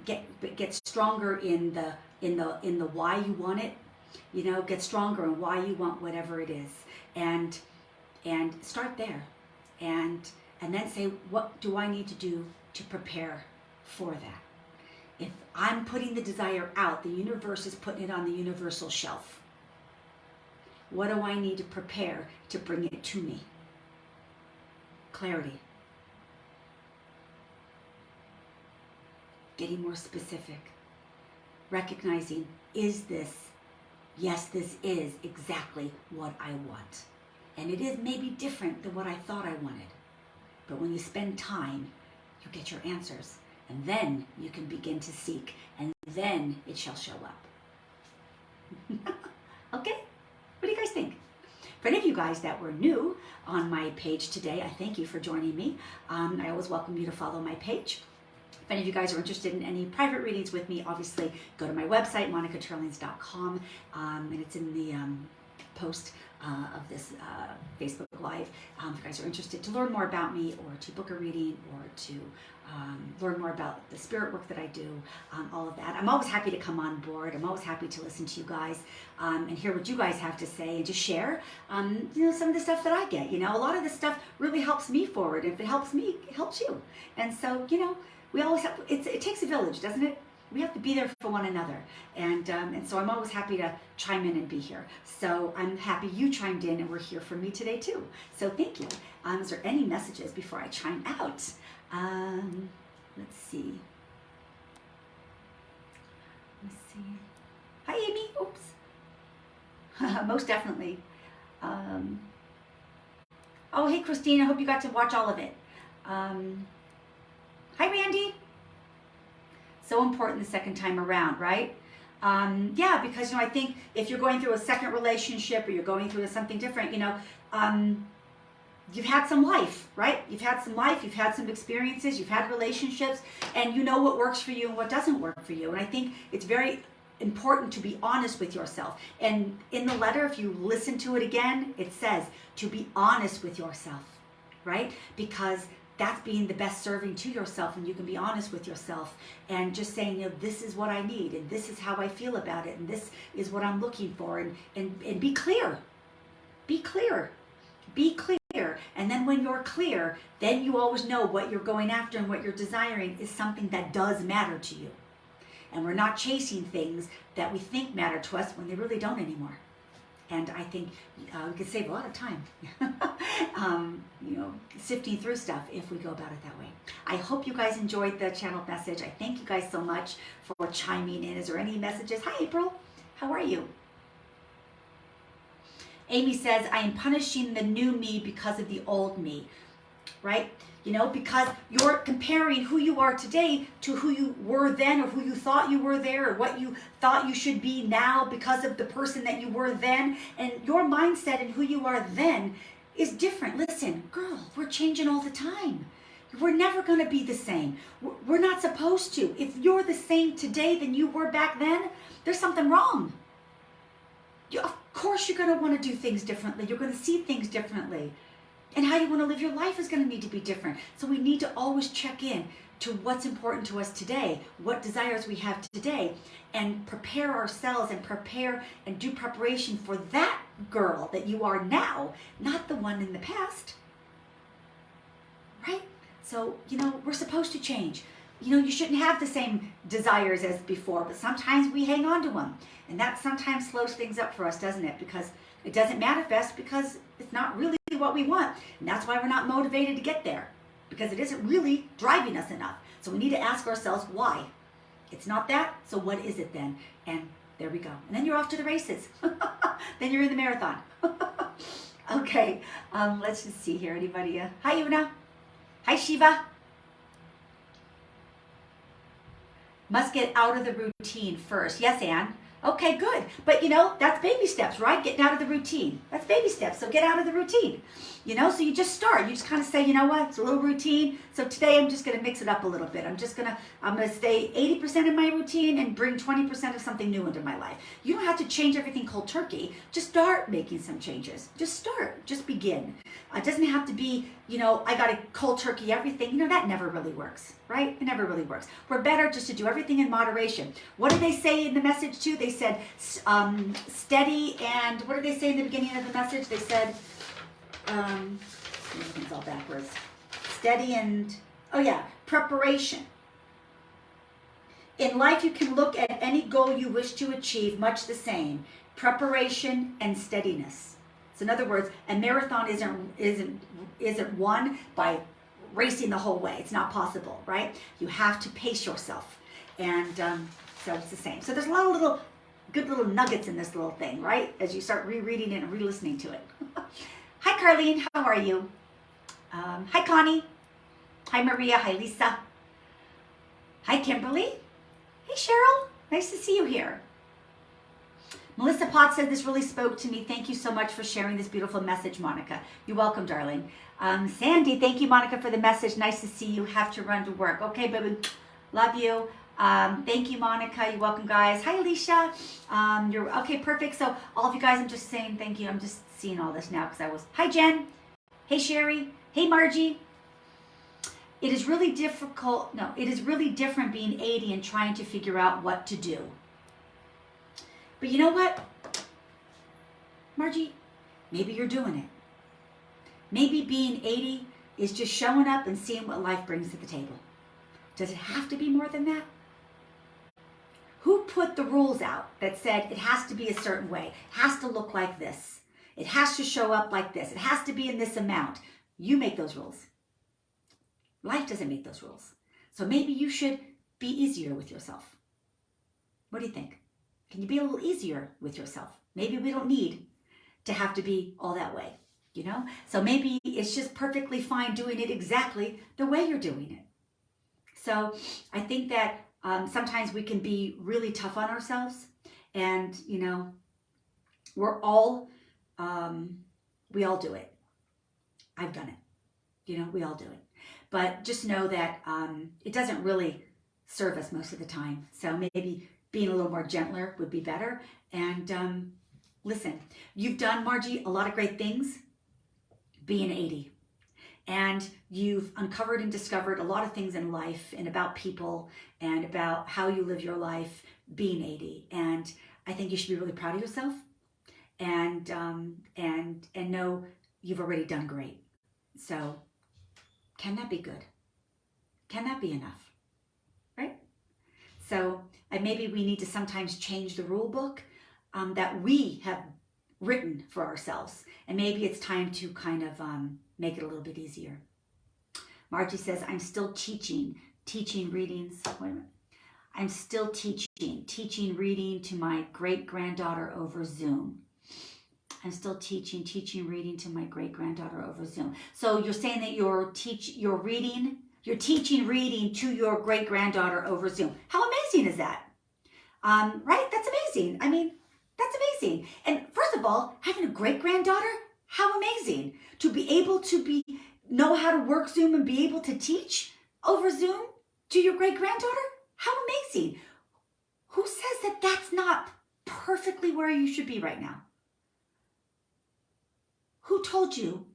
Get stronger in the why you want it. Get stronger in why you want whatever it is, and start there, and then say, what do I need to do to prepare for that? If I'm putting the desire out, the universe is putting it on the universal shelf. What do I need to prepare to bring it to me? Clarity. Getting more specific. Recognizing, is this, yes, this is exactly what I want. And it is maybe different than what I thought I wanted. But when you spend time, you get your answers. And then you can begin to seek, and then it shall show up. For any of you guys that were new on my page today, I thank you for joining me. I always welcome you to follow my page. If any of you guys are interested in any private readings with me, obviously go to my website, monicateurlings.com, and it's in the post of this Facebook Live. If you guys are interested to learn more about me or to book a reading or to learn more about the spirit work that I do, all of that. I'm always happy to come on board. I'm always happy to listen to you guys and hear what you guys have to say and just share, some of the stuff that I get. A lot of this stuff really helps me forward. If it helps me, it helps you. And so, we always have, it takes a village, doesn't it? We have to be there for one another. And so I'm always happy to chime in and be here. So I'm happy you chimed in and we're here for me today too. So thank you. Is there any messages before I chime out? Let's see. Hi, Amy. Oops. Most definitely. Oh, hey, Christine. I hope you got to watch all of it. Hi, Randy. So important the second time around, right? Yeah, because I think if you're going through a second relationship or you're going through something different, you've had some life, right? You've had some life, you've had some experiences, you've had relationships, and you know what works for you and what doesn't work for you. And I think it's very important to be honest with yourself. And in the letter, if you listen to it again, it says to be honest with yourself, right? Because that's being the best serving to yourself, and you can be honest with yourself and just saying, this is what I need, and this is how I feel about it, and this is what I'm looking for, and be clear. Be clear. Be clear. And then when you're clear, then you always know what you're going after and what you're desiring is something that does matter to you. And we're not chasing things that we think matter to us when they really don't anymore. And I think we could save a lot of time, sifting through stuff if we go about it that way. I hope you guys enjoyed the channel message. I thank you guys so much for chiming in. Is there any messages? Hi, April. How are you? Amy says, I am punishing the new me because of the old me, right? Because you're comparing who you are today to who you were then, or who you thought you were there, or what you thought you should be now because of the person that you were then. And your mindset and who you are then is different. Listen, girl, we're changing all the time. We're never going to be the same. We're not supposed to. If you're the same today than you were back then, there's something wrong. Of course you're going to want to do things differently. You're going to see things differently. And how you want to live your life is going to need to be different. So we need to always check in to what's important to us today, what desires we have today, and prepare ourselves and prepare and do preparation for that girl that you are now, not the one in the past. Right? So, we're supposed to change. You shouldn't have the same desires as before, but sometimes we hang on to them. And that sometimes slows things up for us, doesn't it? Because it doesn't manifest because it's not really what we want. And that's why we're not motivated to get there, because it isn't really driving us enough. So we need to ask ourselves why. It's not that, so what is it then? And there we go. And then you're off to the races. Then you're in the marathon. Okay, let's just see here. Anybody? Hi, Una. Hi, Shiva. Must get out of the routine first. Yes, Anne. Okay, good. But that's baby steps, right? Getting out of the routine. That's baby steps. So get out of the routine. So you just start. You just kind of say, you know what? It's a little routine. So today I'm just going to mix it up a little bit. I'm going to stay 80% in my routine and bring 20% of something new into my life. You don't have to change everything cold turkey. Just start making some changes. Just start. Just begin. It doesn't have to be, I got to cold turkey everything. That never really works, right? It never really works. We're better just to do everything in moderation. What did they say in the message too? They said steady, and what did they say in the beginning of the message? They said, everything's all backwards. Steady and, preparation. In life, you can look at any goal you wish to achieve much the same. Preparation and steadiness. So in other words, a marathon isn't won by racing the whole way. It's not possible, right? You have to pace yourself. And so it's the same. So there's a lot of good little nuggets in this little thing, right? As you start rereading it and re-listening to it. Hi, Carlene. How are you? Hi, Connie. Hi, Maria. Hi, Lisa. Hi, Kimberly. Hey, Cheryl. Nice to see you here. Melissa Potts said this really spoke to me. Thank you so much for sharing this beautiful message, Monica. You're welcome, darling. Sandy, thank you, Monica, for the message. Nice to see you. Have to run to work. Okay, baby. Love you. Thank you, Monica. You're welcome, guys. Hi, Alicia. You're okay, perfect. So all of you guys, I'm just saying thank you. I'm just seeing all this now because I was. Hi, Jen. Hey, Sherry. Hey, Margie. It is really difficult. No, it is really different being 80 and trying to figure out what to do. But you know what, Margie? Maybe you're doing it. Maybe being 80 is just showing up and seeing what life brings to the table. Does it have to be more than that? Who put the rules out that said it has to be a certain way, it has to look like this, it has to show up like this, it has to be in this amount? You make those rules. Life doesn't make those rules. So maybe you should be easier with yourself. What do you think? Can you be a little easier with yourself? Maybe we don't need to have to be all that way, you know? So maybe it's just perfectly fine doing it exactly the way you're doing it. So I think that sometimes we can be really tough on ourselves, and, you know, we all do it. I've done it. You know, we all do it. But just know that it doesn't really serve us most of the time. So maybe being a little more gentler would be better. And listen, you've done, Margie, a lot of great things being 80. And you've uncovered and discovered a lot of things in life and about people and about how you live your life being 80. And I think you should be really proud of yourself and know you've already done great. So can that be good? Can that be enough? Right? So maybe we need to sometimes change the rule book that we have written for ourselves. And maybe it's time to kind of make it a little bit easier. Margie says, I'm still teaching readings. Wait a minute. I'm still teaching reading to my great-granddaughter over Zoom. I'm still teaching reading to my great-granddaughter over Zoom. So you're saying that you're teaching reading to your great-granddaughter over Zoom. How amazing is that? Right? That's amazing. I mean, that's amazing. And first of all, having a great-granddaughter, how amazing. To be able to know how to work Zoom and be able to teach over Zoom to your great-granddaughter, how amazing. Who says that that's not perfectly where you should be right now? Who told you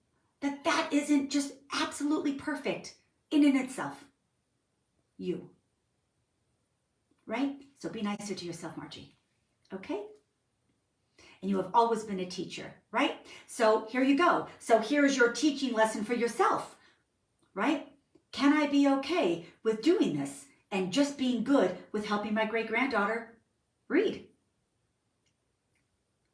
that that isn't just absolutely perfect in and itself? You. Right? So be nicer to yourself, Margie. Okay? And you have always been a teacher, right? So here you go. So here's your teaching lesson for yourself, right? Can I be okay with doing this and just being good with helping my great-granddaughter read?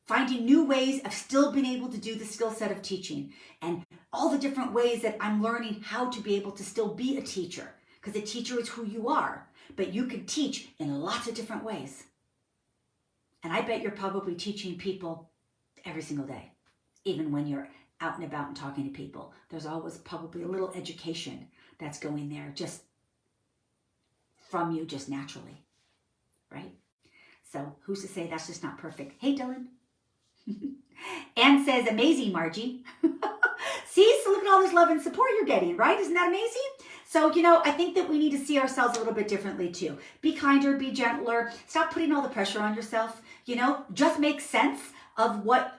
Finding new ways of still being able to do the skill set of teaching and all the different ways that I'm learning how to be able to still be a teacher, because a teacher is who you are, but you can teach in lots of different ways. And I bet you're probably teaching people every single day, even when you're out and about and talking to people. There's always probably a little education that's going there just from you, just naturally, right? So who's to say that's just not perfect? Hey, Dylan. Anne says, amazing, Margie. See, so look at all this love and support you're getting, right? Isn't that amazing? So, you know, I think that we need to see ourselves a little bit differently too. Be kinder, be gentler. Stop putting all the pressure on yourself. You know, just make sense of what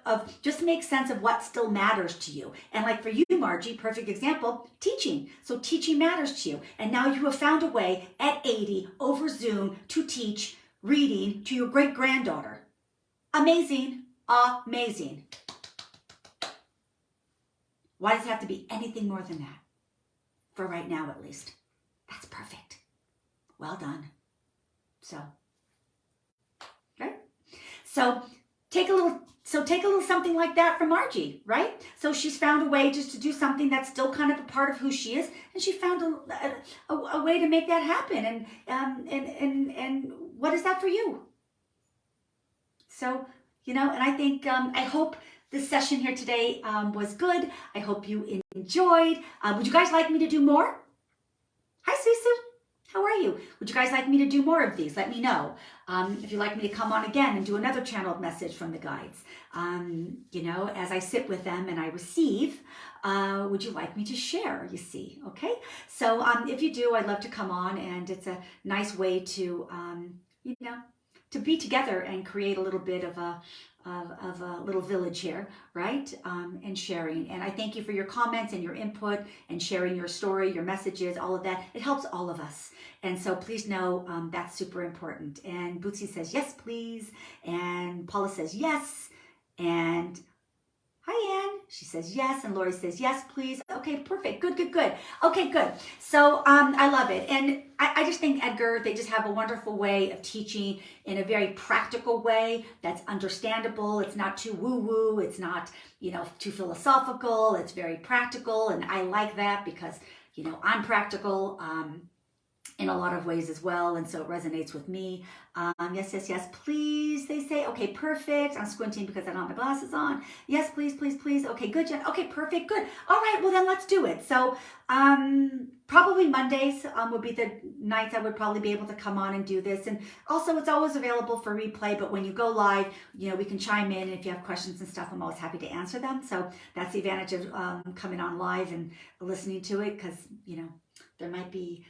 still matters to you. And like for you, Margie, perfect example, teaching. So teaching matters to you. And now you have found a way at 80 over Zoom to teach reading to your great-granddaughter. Amazing. Amazing. Why does it have to be anything more than that? For right now, at least. That's perfect. Well done. So, right? So take a little something like that from Margie, right? So she's found a way just to do something that's still kind of a part of who she is, and she found a way to make that happen. And what is that for you? So, you know, and I think, I hope this session here today was good. I hope you enjoyed. Would you guys like me to do more? Hi, Susu. How are you? Would you guys like me to do more of these? Let me know. If you'd like me to come on again and do another channeled message from the guides, as I sit with them and I receive, would you like me to share? You see, okay? So if you do, I'd love to come on, and it's a nice way to, to be together and create a little bit of a little village here, right? And sharing. And I thank you for your comments and your input and sharing your story, your messages, all of that. It helps all of us. And so please know that's super important. And Bootsy says, yes, please. And Paula says, yes. And hi, Anne. She says yes. And Lori says, yes, please. Okay, perfect. Good, good, good. Okay, good. So I love it. And I just think, Edgar, they just have a wonderful way of teaching in a very practical way that's understandable. It's not too woo-woo. It's not, too philosophical. It's very practical. And I like that because, I'm practical. In a lot of ways as well, and so it resonates with me. Yes, yes, yes, please, they say. Okay, perfect. I'm squinting because I don't have my glasses on. Yes, please, please, please. Okay, good, Jen. Okay, perfect, good. All right, well then let's do it. So probably Mondays would be the nights I would probably be able to come on and do this. And also it's always available for replay, but when you go live, we can chime in. And if you have questions and stuff, I'm always happy to answer them. So that's the advantage of coming on live and listening to it, because, there might be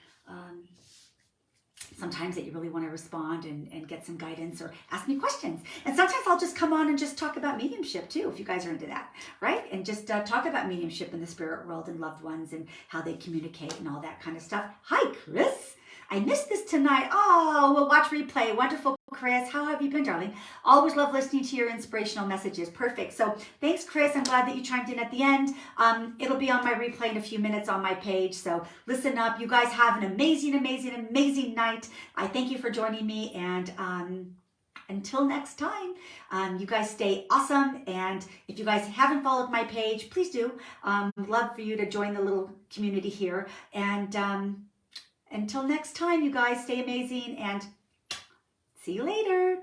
sometimes that you really want to respond and get some guidance or ask me questions. And sometimes I'll just come on and just talk about mediumship too, if you guys are into that, right? And just talk about mediumship in the spirit world and loved ones and how they communicate and all that kind of stuff. Hi, Chris. I missed this tonight. Oh, we'll watch replay. Wonderful, Chris. How have you been, darling? Always love listening to your inspirational messages. Perfect. So thanks, Chris. I'm glad that you chimed in at the end. It'll be on my replay in a few minutes on my page. So listen up. You guys have an amazing, amazing, amazing night. I thank you for joining me. And until next time, you guys stay awesome. And if you guys haven't followed my page, please do. Love for you to join the little community here. And until next time, you guys stay amazing and see you later.